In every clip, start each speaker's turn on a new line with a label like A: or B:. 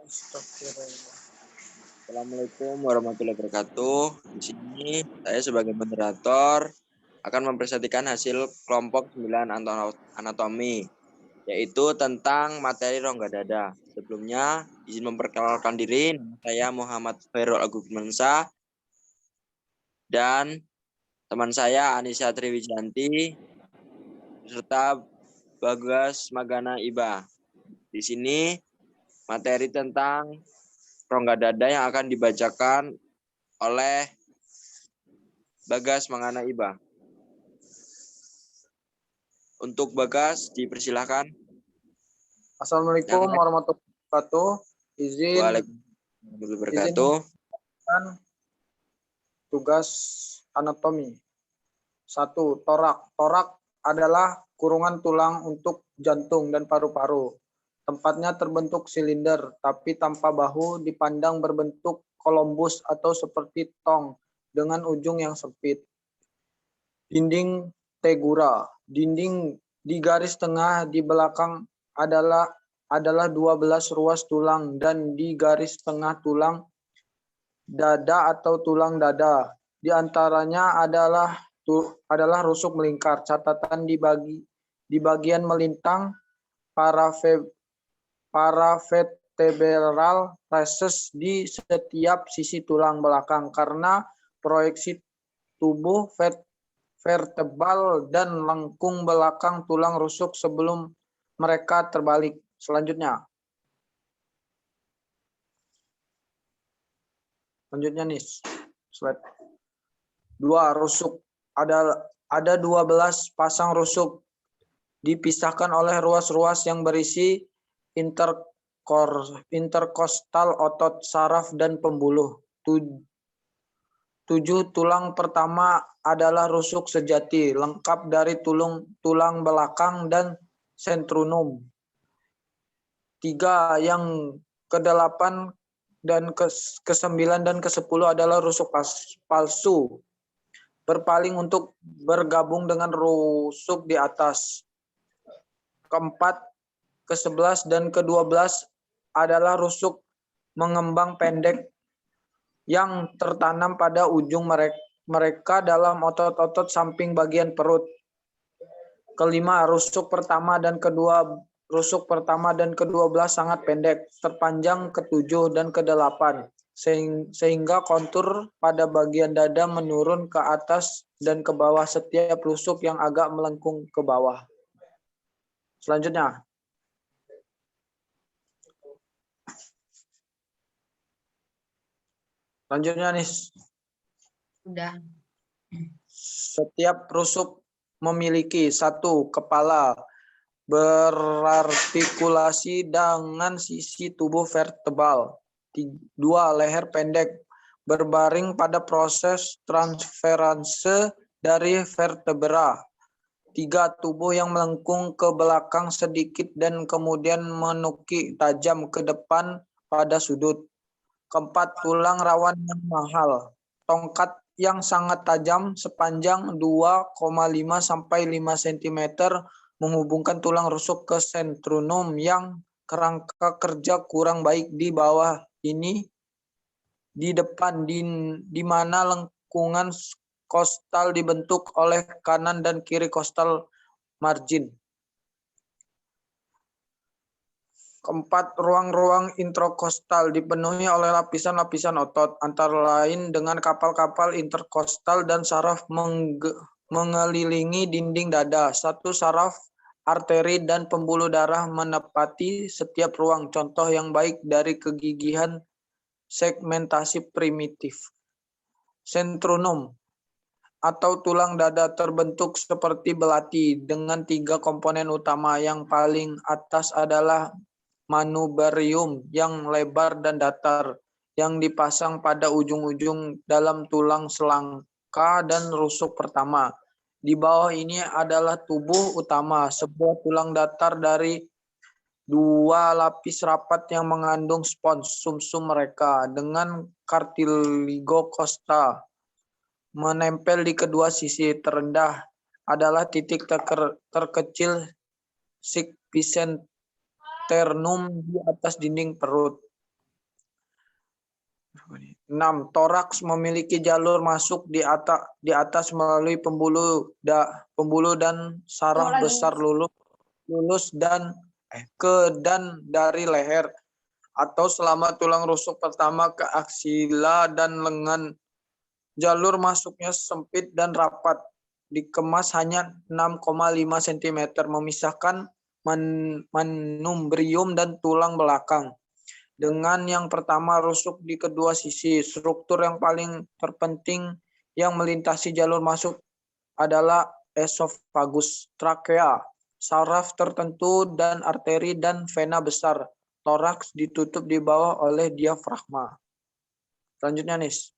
A: Astagfirullah.
B: Assalamualaikum warahmatullahi wabarakatuh. Di sini saya sebagai moderator akan mempresentasikan hasil kelompok 9 anatomi, yaitu tentang materi rongga dada. Sebelumnya, izin memperkenalkan diri, nama saya Muhammad Khairul Agung Mansa dan teman saya Anissa Triwijanti serta Bagas Magana Iba. Di sini materi tentang rongga dada yang akan dibacakan oleh Bagas Magana Iba. Untuk Bagas, dipersilahkan.
A: Assalamualaikum warahmatullahi wabarakatuh. Izin
B: Wabarakatuh.
A: tugas anatomi. 1. Torak. Torak adalah kurungan tulang untuk jantung dan paru-paru. Tempatnya terbentuk silinder, tapi tanpa bahu, dipandang berbentuk kolombus atau seperti tong dengan ujung yang sempit. Dinding tegura. Dinding di garis tengah di belakang adalah 12 ruas tulang dan di garis tengah tulang dada atau tulang dada. Di antaranya adalah rusuk melingkar. Catatan di bagian melintang paravertebral recess di setiap sisi tulang belakang karena proyeksi tubuh vertebral dan lengkung belakang tulang rusuk sebelum mereka terbalik. Selanjutnya nih, slide 2. Rusuk. Ada 12 pasang rusuk dipisahkan oleh ruas-ruas yang berisi interkostal, otot, saraf, dan pembuluh. 7. Tulang pertama adalah rusuk sejati, lengkap dari tulang belakang dan sentrum. 3. Yang ke-8 dan ke-9 dan ke-10 adalah rusuk palsu, berpaling untuk bergabung dengan rusuk di atas. 4. ke-11 dan ke-12 adalah rusuk mengembang pendek yang tertanam pada ujung mereka dalam otot-otot samping bagian perut. 5. Rusuk pertama dan ke-12 sangat pendek, terpanjang ke-7 dan ke-8, sehingga kontur pada bagian dada menurun ke atas dan ke bawah setiap rusuk yang agak melengkung ke bawah. Selanjutnya. Nih.
C: Sudah.
A: Setiap rusuk memiliki 1. Kepala berartikulasi dengan sisi tubuh vertebral. 2. Leher pendek berbaring pada proses transferanse dari vertebra. 3. Tubuh yang melengkung ke belakang sedikit dan kemudian menukik tajam ke depan pada sudut. 4. Tulang rawan yang mahal. Tongkat yang sangat tajam sepanjang 2,5 sampai 5 cm menghubungkan tulang rusuk ke sentrum yang kerangka kerja kurang baik di bawah ini. Di depan di mana lengkungan kostal dibentuk oleh kanan dan kiri kostal margin. 4. Ruang-ruang introkostal dipenuhi oleh lapisan-lapisan otot, antara lain dengan kapal-kapal interkostal dan saraf mengelilingi dinding dada. 1. Saraf, arteri, dan pembuluh darah menepati setiap ruang. Contoh yang baik dari kegigihan segmentasi primitif. Sentrum atau tulang dada terbentuk seperti belati dengan 3 komponen utama. Yang paling atas adalah manubrium yang lebar dan datar yang dipasang pada ujung-ujung dalam tulang selangka dan rusuk pertama. Di bawah ini adalah tubuh utama, sebuah tulang datar dari 2 lapis rapat yang mengandung spons sumsum mereka dengan cartilago costa menempel di kedua sisi. Terendah adalah titik terkecil sigmoidal sternum di atas dinding perut. 6. Toraks memiliki jalur masuk di atas melalui pembuluh dan saraf besar lulus dan ke dan dari leher atau selama tulang rusuk pertama ke aksila dan lengan. Jalur masuknya sempit dan rapat, dikemas hanya 6,5 cm, memisahkan manumbrium dan tulang belakang. Dengan yang pertama rusuk di kedua sisi, struktur yang paling terpenting yang melintasi jalur masuk adalah esofagus, trakea, saraf tertentu dan arteri dan vena besar. Toraks ditutup di bawah oleh diafragma. Selanjutnya, Nis.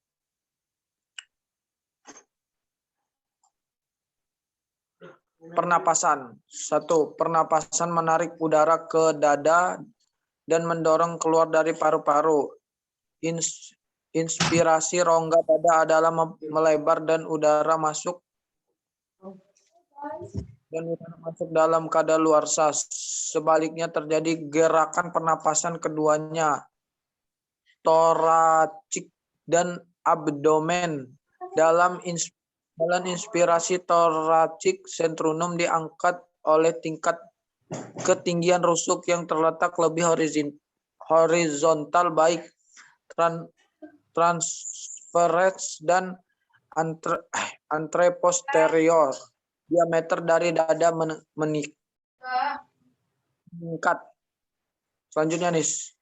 A: Pernapasan. 1. Pernapasan menarik udara ke dada dan mendorong keluar dari paru-paru. Inspirasi rongga dada adalah melebar dan udara masuk dalam kadaluarsa. Sebaliknya terjadi gerakan pernapasan keduanya, toracik dan abdomen. Dalam inspirasi toracik, sternum diangkat oleh tingkat ketinggian rusuk yang terletak lebih horizontal, baik transverse dan anteroposterior. Diameter dari dada meningkat. Selanjutnya, Nis.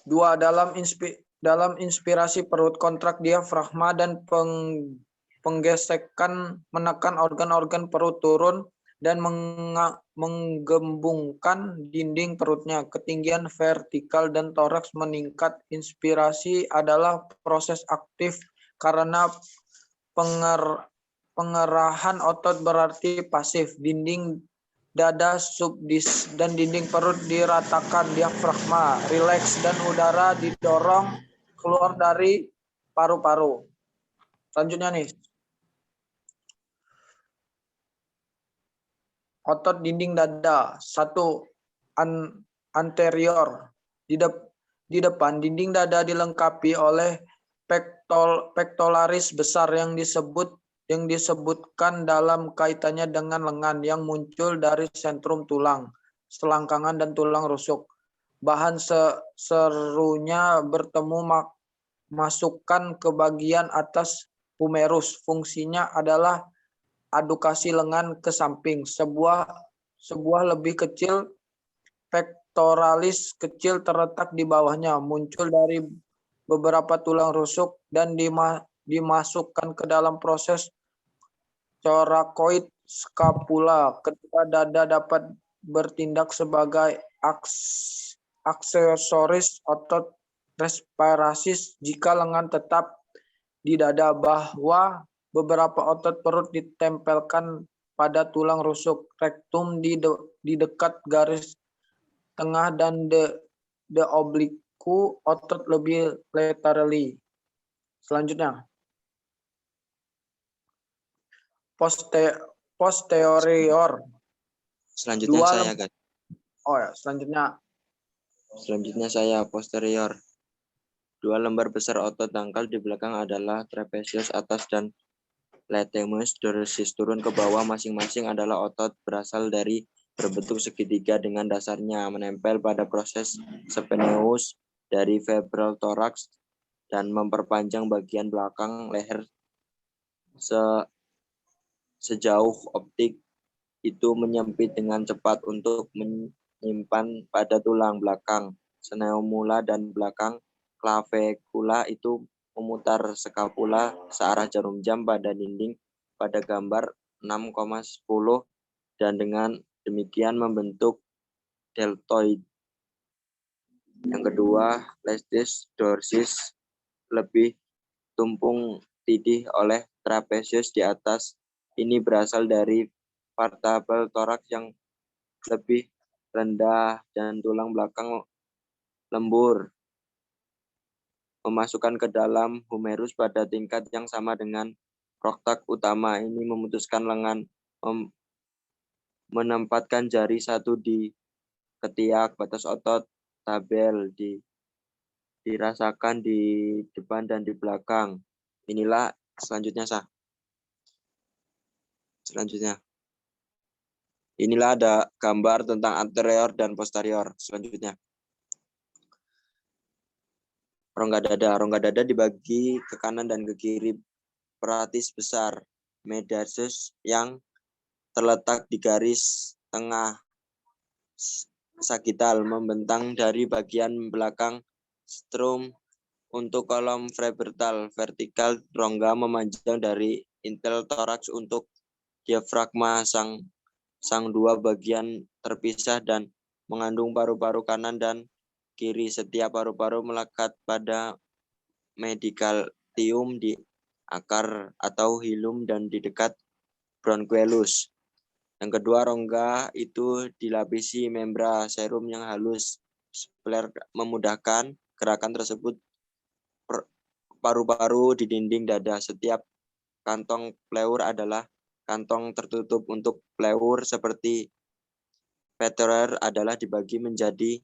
A: Dua, dalam inspirasi perut kontrak diafragma dan penggesekan menekan organ-organ perut turun dan menggembungkan dinding perutnya. Ketinggian vertikal dan toraks meningkat. Inspirasi adalah proses aktif karena pengerahan otot berarti pasif. Dinding dada subdis dan dinding perut diratakan, diafragma rileks dan udara didorong keluar dari paru-paru. Selanjutnya, nih. Otot dinding dada. 1. Anterior. Di depan dinding dada dilengkapi oleh pectoralis besar yang disebutkan dalam kaitannya dengan lengan yang muncul dari sentrum tulang, selangkangan dan tulang rusuk. Bahan serunya bertemu masukkan ke bagian atas humerus. Fungsinya adalah adukasi lengan ke samping. Sebuah lebih kecil pectoralis kecil terletak di bawahnya, muncul dari beberapa tulang rusuk dan dimasukkan ke dalam proses coracoid scapula. Ketika dada dapat bertindak sebagai aksesoris otot respirasis jika lengan tetap di dada. Bahwa beberapa otot perut ditempelkan pada tulang rusuk rektum di dekat garis tengah dan the oblique otot lebih laterally. Selanjutnya, posterior.
B: Selanjutnya saya, guys.
A: Oh ya, selanjutnya
B: saya posterior. 2 lembar besar otot dangkal di belakang adalah trapezius atas dan latissimus dorsus turun ke bawah. Masing-masing adalah otot berasal dari berbentuk segitiga dengan dasarnya menempel pada proses sphenius dari febral thorax dan memperpanjang bagian belakang leher sejauh optik itu menyempit dengan cepat untuk menyimpan pada tulang belakang sneumula dan belakang clavicula itu memutar skapula searah jarum jam pada dinding pada gambar 6,10 dan dengan demikian membentuk deltoid. Yang kedua, latissimus dorsus lebih tumpung tindih oleh trapezius di atas. Ini berasal dari vertebral thorax yang lebih rendah dan tulang belakang lembur, memasukkan ke dalam humerus pada tingkat yang sama dengan proktak utama. Ini memutuskan lengan menempatkan jari satu di ketiak, batas otot, tabel dirasakan di depan dan di belakang. Inilah selanjutnya sah. Selanjutnya. Inilah ada gambar tentang anterior dan posterior. Selanjutnya. Rongga dada. Rongga dada dibagi ke kanan dan ke kiri peratis besar mediasus yang terletak di garis tengah sagital membentang dari bagian belakang sternum. Untuk kolom vertikal rongga memanjang dari intel toraks untuk diafragma sang dua bagian terpisah dan mengandung paru-paru kanan dan kiri. Setiap paru-paru melekat pada mediastinum di akar atau hilum dan di dekat bronchioles. Yang kedua, rongga itu dilapisi membran serum yang halus. Memudahkan gerakan tersebut paru-paru di dinding dada. Setiap kantong pleur adalah kantong tertutup. Untuk pleur seperti posterior adalah dibagi menjadi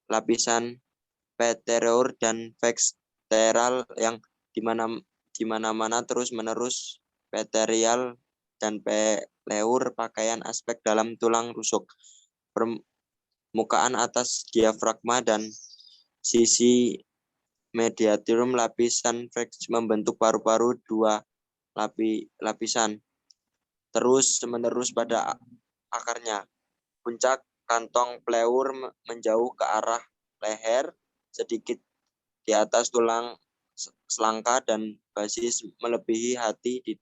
B: lapisan posterior dan ventral yang dimana-mana terus-menerus posterior dan pleur pakaian aspek dalam tulang rusuk. Permukaan atas diafragma dan sisi mediastinum lapisan membentuk paru-paru dua lapisan terus-menerus pada akarnya. Puncak kantong pleur menjauh ke arah leher, sedikit di atas tulang selangka dan basis melebihi hati di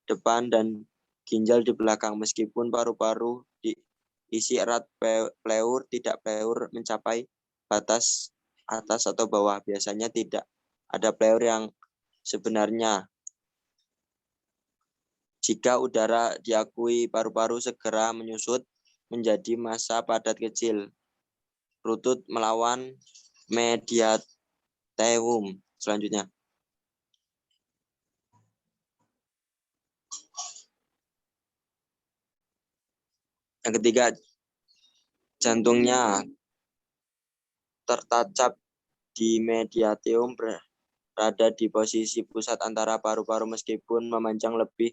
B: depan dan ginjal di belakang. Meskipun paru-paru diisi erat pleur, tidak pleur mencapai batas atas atau bawah. Biasanya tidak ada pleur yang sebenarnya. Jika udara diakui paru-paru segera menyusut menjadi massa padat kecil. Rutut melawan mediastinum. Selanjutnya. Yang ketiga, jantungnya tertancap di mediastinum, berada di posisi pusat antara paru-paru meskipun memanjang lebih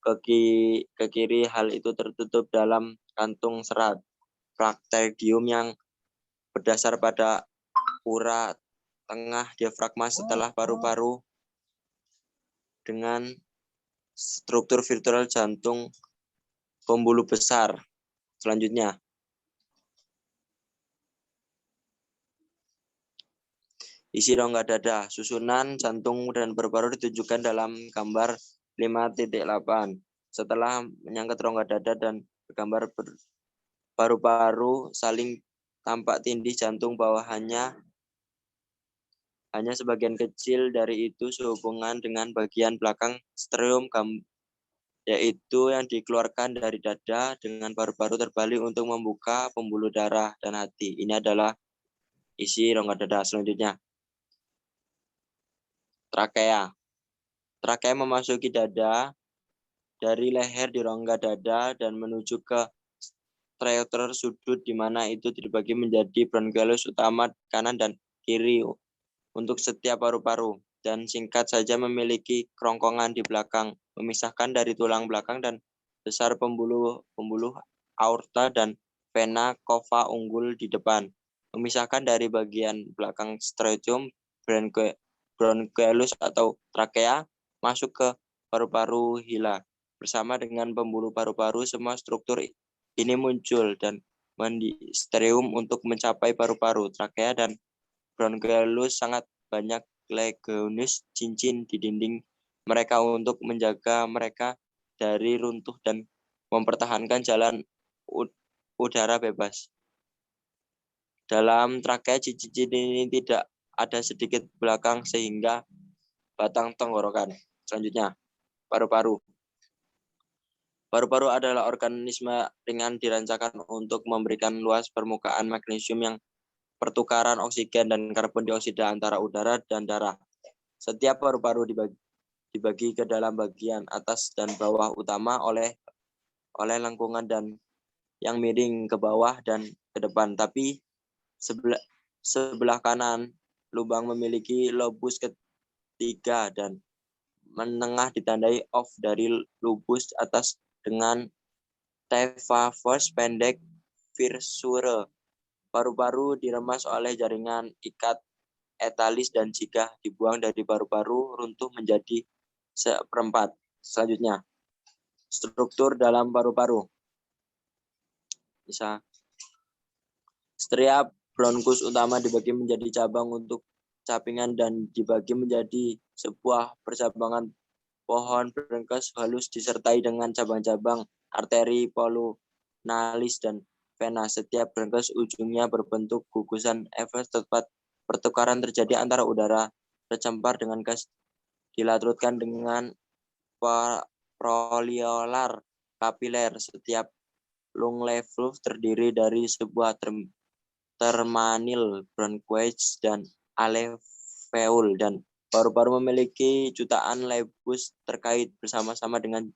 B: ke kiri. Hal itu tertutup dalam kantung serat placendium yang berdasar pada pura tengah diafragma setelah paru-paru dengan struktur virtual jantung pembuluh besar. Selanjutnya. Isi rongga dada, susunan jantung dan paru-paru ditunjukkan dalam gambar 5.8. Setelah menyangkut rongga dada dan gambar paru-paru saling tampak tindih jantung bawah hanya sebagian kecil dari itu sehubungan dengan bagian belakang sternum, yaitu yang dikeluarkan dari dada dengan paru-paru terbalik untuk membuka pembuluh darah dan hati. Ini adalah isi rongga dada. Selanjutnya. Trakea. Trakea memasuki dada dari leher di rongga dada dan menuju ke striator sudut di mana itu dibagi menjadi bronchioles utama kanan dan kiri untuk setiap paru-paru dan singkat saja memiliki kerongkongan di belakang memisahkan dari tulang belakang dan besar pembuluh aorta dan vena cava unggul di depan memisahkan dari bagian belakang striatum bronchioles atau trakea masuk ke paru-paru hila. Bersama dengan pembuluh paru-paru, semua struktur ini muncul dan mendisterium untuk mencapai paru-paru. Trakea dan bronchioles sangat banyak legionus cincin di dinding mereka untuk menjaga mereka dari runtuh dan mempertahankan jalan udara bebas. Dalam trakea, cincin ini tidak ada sedikit belakang sehingga batang tenggorokan. Selanjutnya, paru-paru. Paru-paru adalah organisme ringan dirancangkan untuk memberikan luas permukaan magnesium yang pertukaran oksigen dan karbon dioksida antara udara dan darah. Setiap paru-paru dibagi ke dalam bagian atas dan bawah utama oleh lengkungan dan yang miring ke bawah dan ke depan, tapi sebelah kanan lubang memiliki lobus ketiga dan menengah ditandai off dari lobus atas dengan T-valvus pendek fissure. Paru-paru diremas oleh jaringan ikat etalis dan jika dibuang dari paru-paru runtuh menjadi seperempat. Selanjutnya, struktur dalam paru-paru. Bisa. Stria bronkus utama dibagi menjadi cabang untuk capingan dan dibagi menjadi sebuah percabangan pohon bronkus halus disertai dengan cabang-cabang arteri pulmonalis dan vena. Setiap bronkus ujungnya berbentuk gugusan efes tempat pertukaran terjadi antara udara tercempar dengan gas dilatrutkan dengan proliolar kapiler. Setiap lung level terdiri dari sebuah termanil bronchoids dan alveol dan paru-paru memiliki jutaan lebus terkait bersama-sama dengan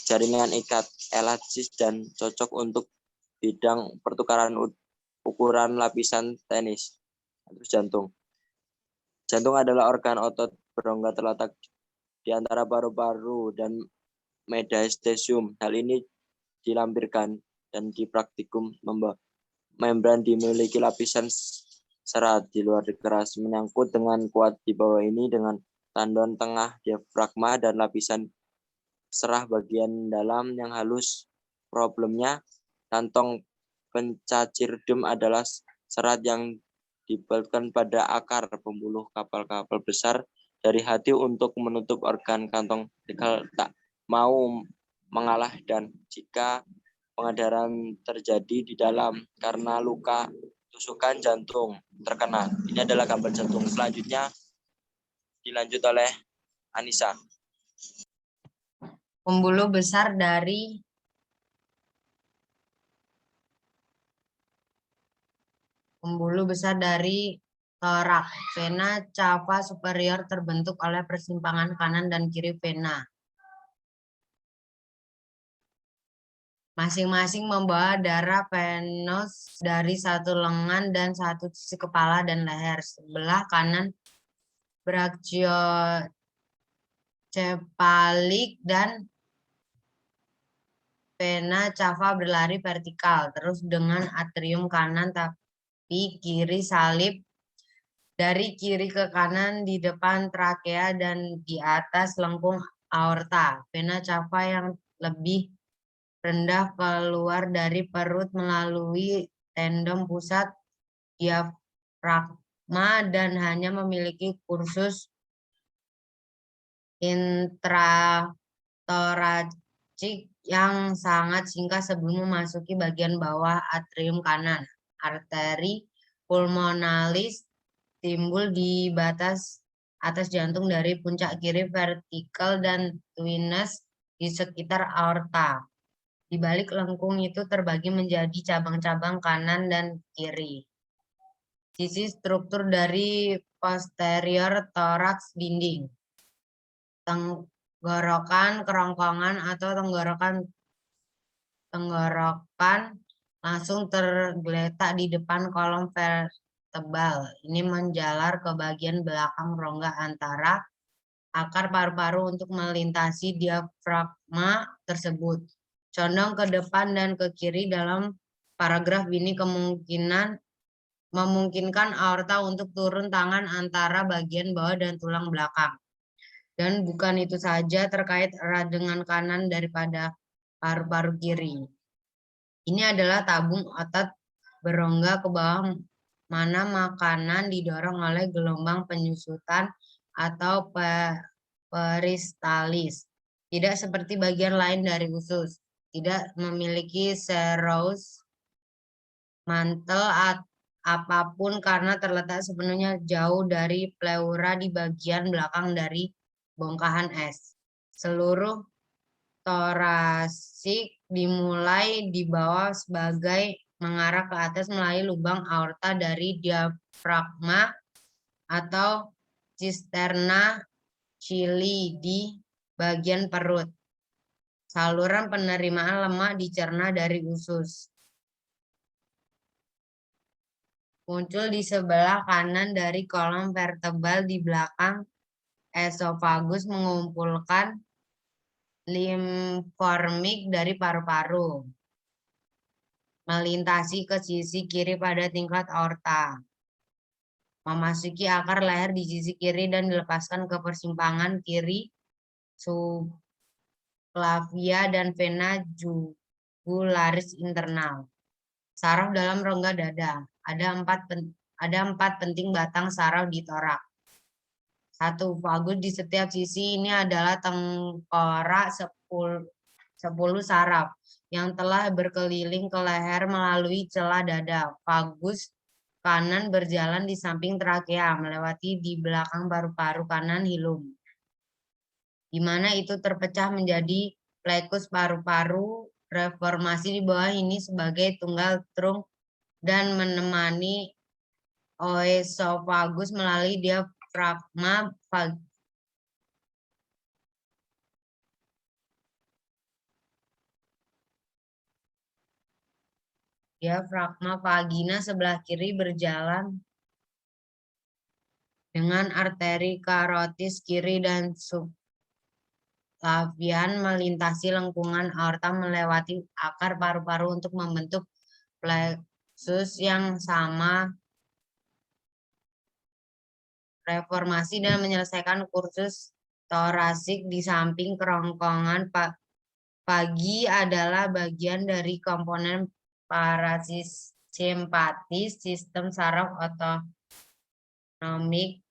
B: jaringan ikat elastis dan cocok untuk bidang pertukaran ukuran lapisan tenis. Terus jantung. Jantung adalah organ otot berongga terletak di antara paru-paru dan mediastinum. Hal ini dilampirkan dan di praktikum membran dimiliki lapisan serat di luar keras menyangkut dengan kuat di bawah ini dengan tendon tengah diafragma dan lapisan serah bagian dalam yang halus. Problemnya, kantong pencacirdum adalah serat yang dibeltkan pada akar pembuluh kapal-kapal besar dari hati untuk menutup organ kantong legal tak mau mengalah dan jika pengedaran terjadi di dalam karena luka tusukan jantung terkena. Ini adalah gambar jantung. Selanjutnya dilanjut oleh Anissa.
C: Pembuluh besar dari torak. Vena cava superior terbentuk oleh persimpangan kanan dan kiri vena. Masing-masing membawa darah venous dari satu lengan dan satu sisi kepala dan leher. Sebelah kanan brachiocephalic dan vena cava berlari vertikal terus dengan atrium kanan tapi kiri salib dari kiri ke kanan di depan trakea dan di atas lengkung aorta. Vena cava yang lebih rendah keluar dari perut melalui tendon pusat diafragma dan hanya memiliki kursus intratoracik yang sangat singkat sebelum memasuki bagian bawah atrium kanan. Arteri pulmonalis timbul di batas atas jantung dari puncak kiri vertikal dan twinus di sekitar aorta. Di balik lengkung itu terbagi menjadi cabang-cabang kanan dan kiri. Sisi struktur dari posterior toraks dinding. Tenggorokan kerongkongan atau tenggorokan langsung tergeletak di depan kolom vertebral. Ini menjalar ke bagian belakang rongga antara akar paru-paru untuk melintasi diafragma tersebut. Condong ke depan dan ke kiri dalam paragraf ini memungkinkan aorta untuk turun tangan antara bagian bawah dan tulang belakang. Dan bukan itu saja terkait erat dengan kanan daripada paru-paru kiri. Ini adalah tabung otot berongga ke bawah mana makanan didorong oleh gelombang penyusutan atau peristalis. Tidak seperti bagian lain dari usus. Tidak memiliki serous mantel apapun karena terletak sepenuhnya jauh dari pleura di bagian belakang dari bongkahan es. Seluruh torasik dimulai di bawah sebagai mengarah ke atas melalui lubang aorta dari diafragma atau cisterna chili di bagian perut. Saluran penerimaan lemak dicerna dari usus. muncul di sebelah kanan dari kolom vertebral di belakang esofagus mengumpulkan limformik dari paru-paru, melintasi ke sisi kiri pada tingkat aorta, memasuki akar leher di sisi kiri dan dilepaskan ke persimpangan kiri subclavia dan vena jugularis internal. Saraf dalam rongga dada. Ada empat penting batang saraf di torak. 1. Vagus di setiap sisi ini adalah tengkorak 10 saraf yang telah berkeliling ke leher melalui celah dada. Vagus kanan berjalan di samping trakea, melewati di belakang paru-paru kanan hilum, di mana itu terpecah menjadi plekus paru-paru. Reformasi di bawah ini sebagai tunggal trunk dan menemani oesofagus melalui diafragma vagina sebelah kiri berjalan dengan arteri karotis kiri dan subclavian melintasi lengkungan aorta melewati akar paru-paru untuk membentuk plexus yang sama. Reformasi dan menyelesaikan kursus torasik di samping kerongkongan pagi adalah bagian dari komponen parasimpatis sistem saraf otonomik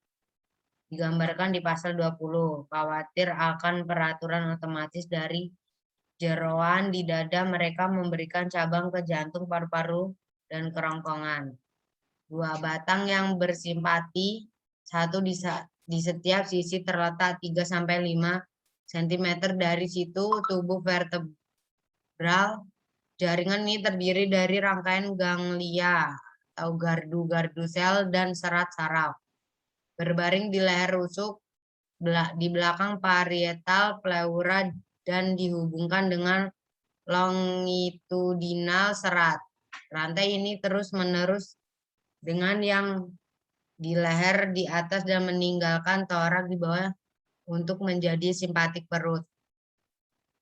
C: digambarkan di pasal 20. Khawatir akan peraturan otomatis dari jeroan di dada, mereka memberikan cabang ke jantung, paru-paru, dan kerongkongan. 2 batang yang bersimpati, 1 di setiap sisi terletak 3-5 cm dari situ tubuh vertebral. Jaringan ini terdiri dari rangkaian ganglia atau gardu-gardu sel dan serat saraf. Berbaring di leher rusuk di belakang parietal pleura dan dihubungkan dengan longitudinal serat. Rantai ini terus-menerus dengan yang di leher di atas dan meninggalkan torak di bawah untuk menjadi simpatik perut.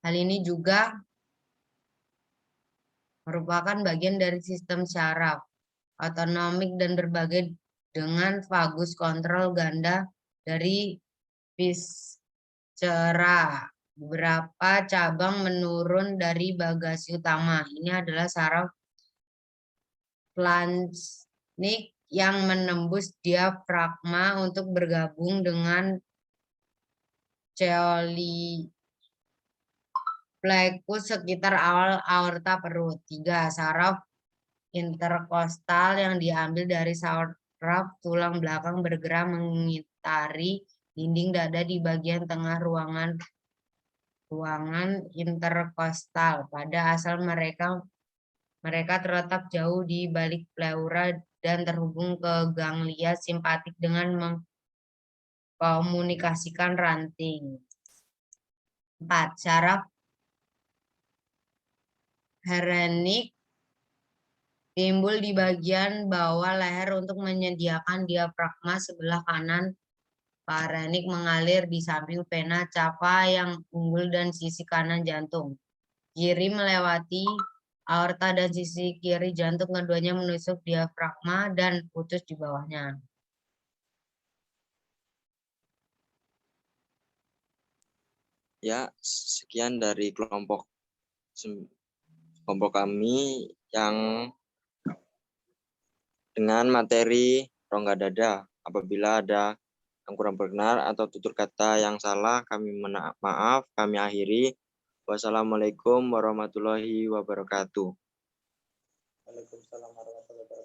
C: Hal ini juga merupakan bagian dari sistem saraf otonomik dan berbagai dengan vagus kontrol ganda dari viscera. Beberapa cabang menurun dari bagasi utama. Ini adalah saraf Planchnik yang menembus diafragma untuk bergabung dengan plekus sekitar awal aorta perut. 3. Saraf interkostal yang diambil dari saraf tulang belakang bergerak mengitari dinding dada di bagian tengah ruangan interkostal. Pada asal mereka terletak jauh di balik pleura dan terhubung ke ganglia simpatik dengan mengkomunikasikan ranting. 4. Saraf Herenik timbul di bagian bawah leher untuk menyediakan diafragma sebelah kanan. Pharynx mengalir di samping vena cava yang unggul dan sisi kanan jantung. Kiri melewati aorta dan sisi kiri jantung, keduanya menusuk diafragma dan putus di bawahnya.
B: Ya, sekian dari kelompok kami yang dengan materi rongga dada. Apabila ada yang kurang berkenan atau tutur kata yang salah, kami maaf, kami akhiri. Wassalamualaikum warahmatullahi wabarakatuh.
A: Waalaikumsalam warahmatullahi wabarakatuh.